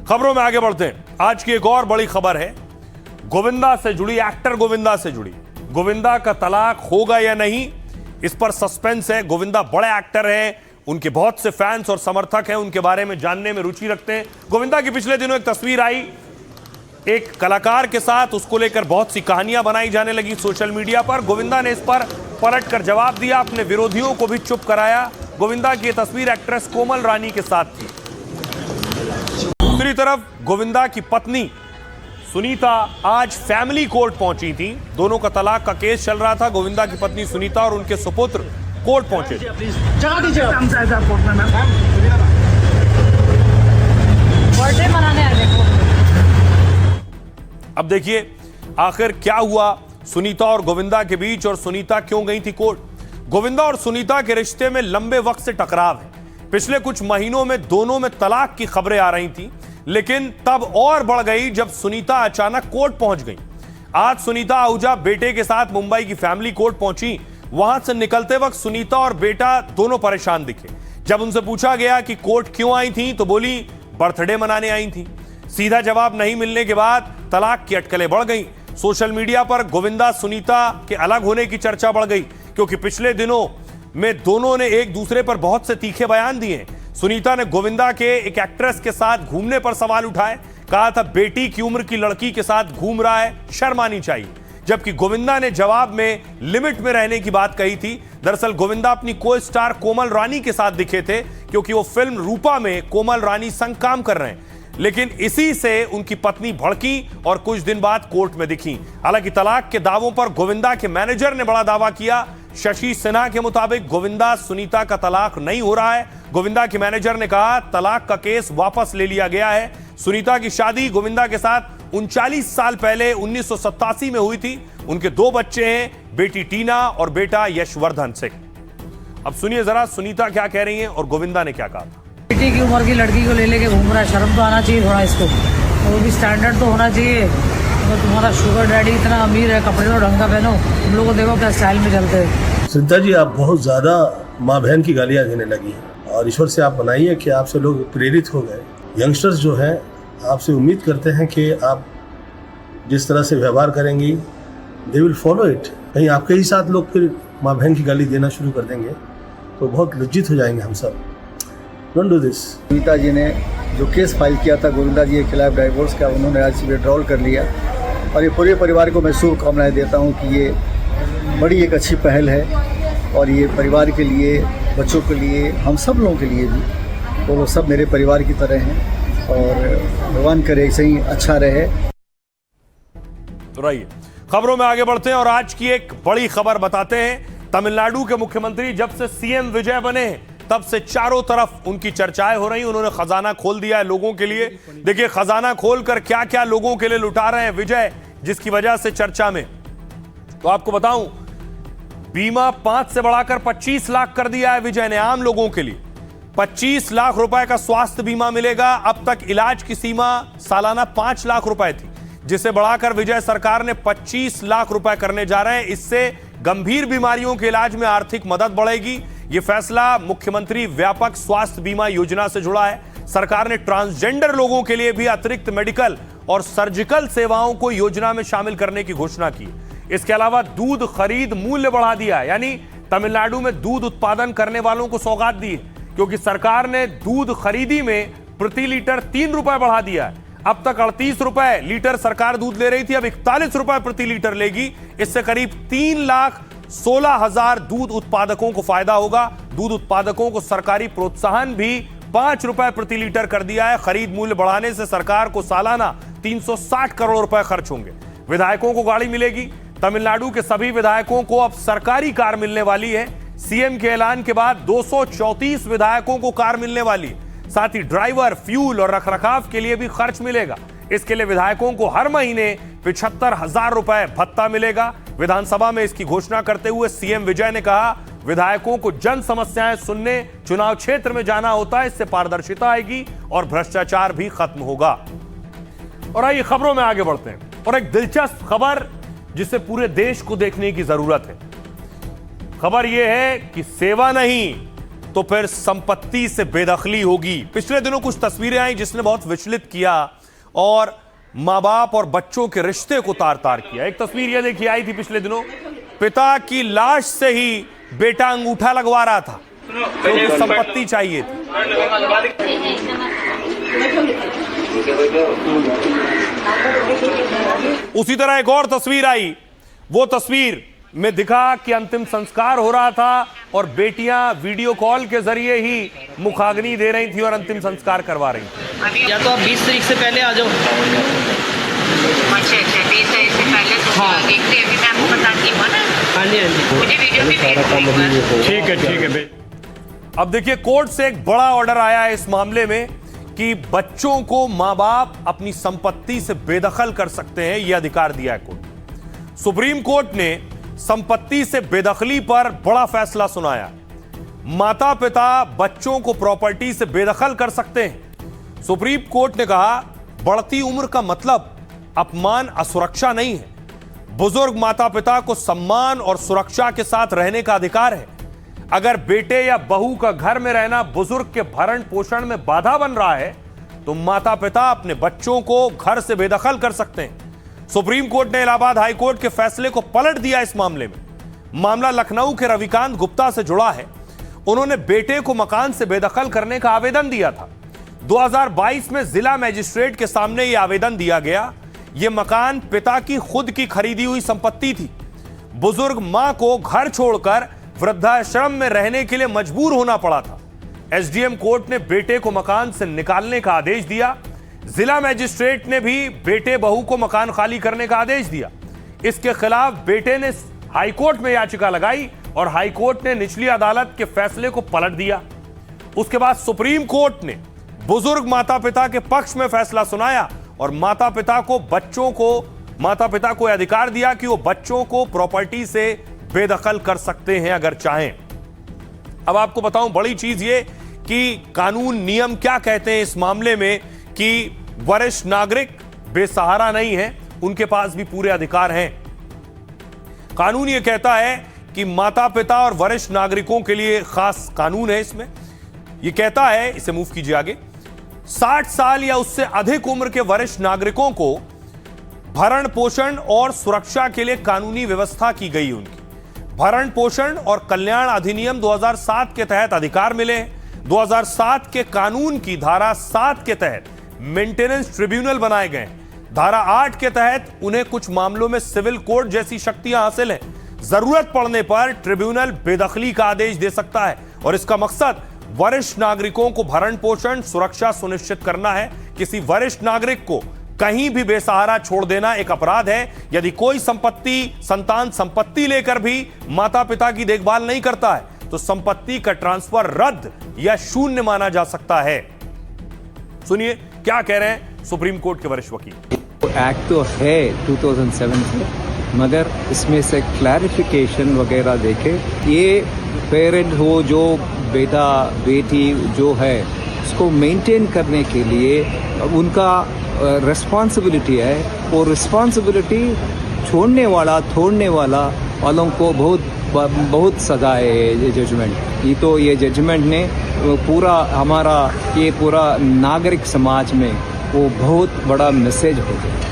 खबरों में आगे बढ़ते हैं। आज की एक और बड़ी खबर है गोविंदा से जुड़ी, एक्टर गोविंदा से जुड़ी। गोविंदा का तलाक होगा या नहीं, इस पर सस्पेंस है। गोविंदा बड़े एक्टर हैं, उनके बहुत से फैंस और समर्थक हैं, उनके बारे में जानने में रुचि रखते हैं। गोविंदा की पिछले दिनों एक तस्वीर आई एक कलाकार के साथ, उसको लेकर बहुत सी कहानियां बनाई जाने लगी सोशल मीडिया पर। गोविंदा ने इस पर पलटकर जवाब दिया, अपने विरोधियों को भी चुप कराया। गोविंदा की तस्वीर एक्ट्रेस कोमल रानी के साथ थी। दूसरी तरफ गोविंदा की पत्नी सुनीता आज फैमिली कोर्ट पहुंची थी। दोनों का तलाक का केस चल रहा था। गोविंदा की पत्नी सुनीता और उनके सुपुत्र कोर्ट पहुंचे। बर्थडे मनाने आए थे। अब देखिए आखिर क्या हुआ सुनीता और गोविंदा के बीच, और सुनीता क्यों गई थी कोर्ट। गोविंदा और सुनीता के रिश्ते में लंबे वक्त से टकराव है। पिछले कुछ महीनों में दोनों में तलाक की खबरें आ रही थी, लेकिन तब और बढ़ गई जब सुनीता अचानक कोर्ट पहुंच गई। आज सुनीता आहूजा बेटे के साथ मुंबई की फैमिली कोर्ट पहुंची। वहां से निकलते वक्त सुनीता और बेटा दोनों परेशान दिखे। जब उनसे पूछा गया कि कोर्ट क्यों आई थी तो बोली बर्थडे मनाने आई थी। सीधा जवाब नहीं मिलने के बाद तलाक की अटकलें बढ़ गई। सोशल मीडिया पर गोविंदा सुनीता के अलग होने की चर्चा बढ़ गई, क्योंकि पिछले दिनों में दोनों ने एक दूसरे पर बहुत से तीखे बयान दिए। सुनीता ने गोविंदा के एक एक्ट्रेस के साथ घूमने पर सवाल उठाए। कहा था बेटी की उम्र की लड़की के साथ घूम रहा है, शर्म आनी चाहिए। जबकि गोविंदा ने जवाब में लिमिट में रहने की बात कही थी। दरअसल गोविंदा अपनी को स्टार कोमल रानी के साथ दिखे थे, क्योंकि वो फिल्म रूपा में कोमल रानी संग काम कर रहे हैं। लेकिन इसी से उनकी पत्नी भड़की और कुछ दिन बाद कोर्ट में दिखी। हालांकि तलाक के दावों पर गोविंदा के मैनेजर ने बड़ा दावा किया। शशि सिन्हा के मुताबिक गोविंदा सुनीता का तलाक नहीं हो रहा है। गोविंदा के मैनेजर ने कहा तलाक का केस वापस ले लिया गया है। सुनीता की शादी गोविंदा के साथ 39 साल पहले 1987 में हुई थी। उनके 2 बच्चे हैं, बेटी टीना और बेटा यशवर्धन से। अब सुनिए जरा सुनीता क्या कह रही हैं और गोविंदा ने क्या कहा था। बेटी की उम्र की लड़की को ले लेके घूम रहा है, शर्म तो आना चाहिए थोड़ा इसको, और वो भी स्टैंडर्ड तो होना चाहिए। तो तुम्हारा शुगर डैडी इतना अमीर है, कपड़े तो ढंग का पहनो, तुम लोग को देखो क्या स्टाइल में चलते हैं। सुनीता जी आप बहुत ज़्यादा माँ बहन की गालियाँ देने लगी हैं, और ईश्वर से आप बनाइए कि आपसे लोग प्रेरित हो गए। यंगस्टर्स जो हैं आपसे उम्मीद करते हैं कि आप जिस तरह से व्यवहार करेंगी दे विल फॉलो इट। कहीं आपके ही साथ लोग फिर माँ बहन की गाली देना शुरू कर देंगे तो बहुत लज्जित हो जाएंगे हम सब। Don't do this. Sunita ji ने जो केस फाइल किया था गोविंदा जी के खिलाफ डाइवोर्स का, उन्होंने आज विड्रॉल कर लिया, और ये पूरे परिवार को मैं शुभकामनाएं देता हूँ कि ये बड़ी एक अच्छी पहल है, और ये परिवार के लिए, बच्चों के लिए, हम सब लोगों के लिए भी, वो लोग सब मेरे परिवार की तरह हैं, और भगवान करे ऐसे ही अच्छा रहे। तो रहिए खबरों में आगे बढ़ते हैं और आज की एक बड़ी खबर बताते हैं। तमिलनाडु के मुख्यमंत्री जब से सीएम विजय बने तब से चारों तरफ उनकी चर्चाएं हो रही। उन्होंने खजाना खोल दिया है लोगों के लिए। देखिए खजाना खोलकर क्या क्या लोगों के लिए लुटा रहे हैं विजय, जिसकी वजह से चर्चा में। तो आपको बताऊं, बीमा 5 से बढ़ाकर 25 लाख कर दिया है विजय ने आम लोगों के लिए। 25 लाख रुपए का स्वास्थ्य बीमा मिलेगा। अब तक इलाज की सीमा सालाना 5 लाख रुपए थी, जिसे बढ़ाकर विजय सरकार ने 25 लाख रुपए करने जा रहे हैं। इससे गंभीर बीमारियों के इलाज में आर्थिक मदद बढ़ेगी। यह फैसला मुख्यमंत्री व्यापक स्वास्थ्य बीमा योजना से जुड़ा है। सरकार ने ट्रांसजेंडर लोगों के लिए भी अतिरिक्त मेडिकल और सर्जिकल सेवाओं को योजना में शामिल करने की घोषणा की। इसके अलावा दूध खरीद मूल्य बढ़ा दिया है, यानी तमिलनाडु में दूध उत्पादन करने वालों को सौगात दी है, क्योंकि सरकार ने दूध खरीदी में प्रति लीटर 3 रुपए बढ़ा दिया है। अब तक 38 रुपए लीटर सरकार दूध ले रही थी, अब 41 रुपए प्रति लीटर लेगी। इससे करीब 3,16,000 दूध उत्पादकों को फायदा होगा। दूध उत्पादकों को सरकारी प्रोत्साहन भी 5 रुपए प्रति लीटर कर दिया है। खरीद मूल्य बढ़ाने से सरकार को सालाना 360 करोड़ रुपए खर्च होंगे। विधायकों को गाड़ी मिलेगी। तमिलनाडु के सभी विधायकों को अब सरकारी कार मिलने वाली है। सीएम के ऐलान के बाद 234 विधायकों को कार मिलने वाली है। साथ ही ड्राइवर, फ्यूल और रखरखाव के लिए भी खर्च मिलेगा। इसके लिए विधायकों को हर महीने 75,000 रुपए भत्ता मिलेगा। विधानसभा में इसकी घोषणा करते हुए सीएम विजय ने कहा, विधायकों को जन समस्याएं सुनने चुनाव क्षेत्र में जाना होता है, इससे पारदर्शिता आएगी और भ्रष्टाचार भी खत्म होगा। और आइए खबरों में आगे बढ़ते हैं और एक दिलचस्प खबर जिसे पूरे देश को देखने की जरूरत है। खबर यह है कि सेवा नहीं तो तो फिर संपत्ति से बेदखली होगी। पिछले दिनों कुछ तस्वीरें आई जिसने बहुत विचलित किया और मां बाप और बच्चों के रिश्ते को तार तार किया। एक तस्वीर यह देखिए आई थी पिछले दिनों, पिता की लाश से ही बेटा अंगूठा लगवा रहा था क्योंकि संपत्ति चाहिए थी। उसी तरह एक और तस्वीर आई, वो तस्वीर में दिखा कि अंतिम संस्कार हो रहा था और बेटियां वीडियो कॉल के जरिए ही मुखाग्नि दे रही थी और अंतिम संस्कार करवा रही थी। या तो आप 20 तारीख से पहले आ जाओ। अच्छा 20 तारीख से पहले तो हाँ। देखते हैं, अभी मैं आपको बताती हूँ ना। हाँ जी, हाँ जी। मुझे वीडियो भी भेज। ठीक है। अब देखिए कोर्ट से एक बड़ा ऑर्डर आया है इस मामले में कि बच्चों को मां बाप अपनी संपत्ति से बेदखल कर सकते हैं, यह अधिकार दिया है कोर्ट। सुप्रीम कोर्ट ने संपत्ति से बेदखली पर बड़ा फैसला सुनाया। माता पिता बच्चों को प्रॉपर्टी से बेदखल कर सकते हैं। सुप्रीम कोर्ट ने कहा बढ़ती उम्र का मतलब अपमान, असुरक्षा नहीं है। बुजुर्ग माता पिता को सम्मान और सुरक्षा के साथ रहने का अधिकार है। अगर बेटे या बहू का घर में रहना बुजुर्ग के भरण पोषण में बाधा बन रहा है तो माता पिता अपने बच्चों को घर से बेदखल कर सकते हैं। सुप्रीम कोर्ट ने इलाहाबाद हाई कोर्ट के फैसले को पलट दिया। इस मामले में मामला लखनऊ के रविकांत गुप्ता से जुड़ा है। उन्होंने बेटे को मकान से बेदखल करने का आवेदन दिया था। 2022 में जिला मजिस्ट्रेट के सामने यह आवेदन दिया गया। यह मकान पिता की खुद की खरीदी हुई संपत्ति थी। बुजुर्ग मां को घर छोड़कर वृद्धाश्रम में रहने के लिए मजबूर होना पड़ा था। एसडीएम कोर्ट ने बेटे को मकान से निकालने का आदेश दिया। जिला मजिस्ट्रेट ने भी बेटे बहू को मकान खाली करने का आदेश दिया। इसके खिलाफ बेटे ने हाईकोर्ट में याचिका लगाई और हाईकोर्ट ने निचली अदालत के फैसले को पलट दिया। उसके बाद सुप्रीम कोर्ट ने बुजुर्ग माता पिता के पक्ष में फैसला सुनाया और माता पिता को अधिकार दिया कि वो बच्चों को प्रॉपर्टी से बेदखल कर सकते हैं अगर चाहें। अब आपको बताऊं बड़ी चीज ये कि कानून नियम क्या कहते हैं इस मामले में कि वरिष्ठ नागरिक बेसहारा नहीं है, उनके पास भी पूरे अधिकार हैं। कानून यह कहता है कि माता पिता और वरिष्ठ नागरिकों के लिए खास कानून है। इसमें यह कहता है, इसे मूव कीजिए आगे, 60 साल या उससे अधिक उम्र के वरिष्ठ नागरिकों को भरण पोषण और सुरक्षा के लिए कानूनी व्यवस्था की गई। उनकी भरण पोषण और कल्याण अधिनियम 2007 के तहत अधिकार मिले हैं। 2007 के कानून की धारा 7 के तहत मेंटेनेंस ट्रिब्यूनल बनाए गए। धारा 8 के तहत उन्हें कुछ मामलों में सिविल कोर्ट जैसी शक्तियां हासिल हैं। जरूरत पड़ने पर ट्रिब्यूनल बेदखली का आदेश दे सकता है और इसका मकसद वरिष्ठ नागरिकों को भरण पोषण सुरक्षा सुनिश्चित करना है। किसी वरिष्ठ नागरिक को कहीं भी बेसहारा छोड़ देना एक अपराध है। यदि कोई संतान संपत्ति लेकर भी माता पिता की देखभाल नहीं करता है तो संपत्ति का ट्रांसफर रद्द या शून्य माना जा सकता है। सुनिए क्या कह रहे हैं सुप्रीम कोर्ट के वरिष्ठ वकील। एक्ट तो है 2007 से, मगर इसमें से क्लैरिफिकेशन वगैरह देखे, ये पेरेंट हो जो बेटा बेटी जो है उसको मेंटेन करने के लिए उनका रिस्पॉन्सिबिलिटी है। और रिस्पॉन्सिबिलिटी छोड़ने वाला वालों को बहुत सजा है ये जजमेंट। ये जजमेंट ने पूरा हमारा ये पूरा नागरिक समाज में वो बहुत बड़ा मैसेज हो गया।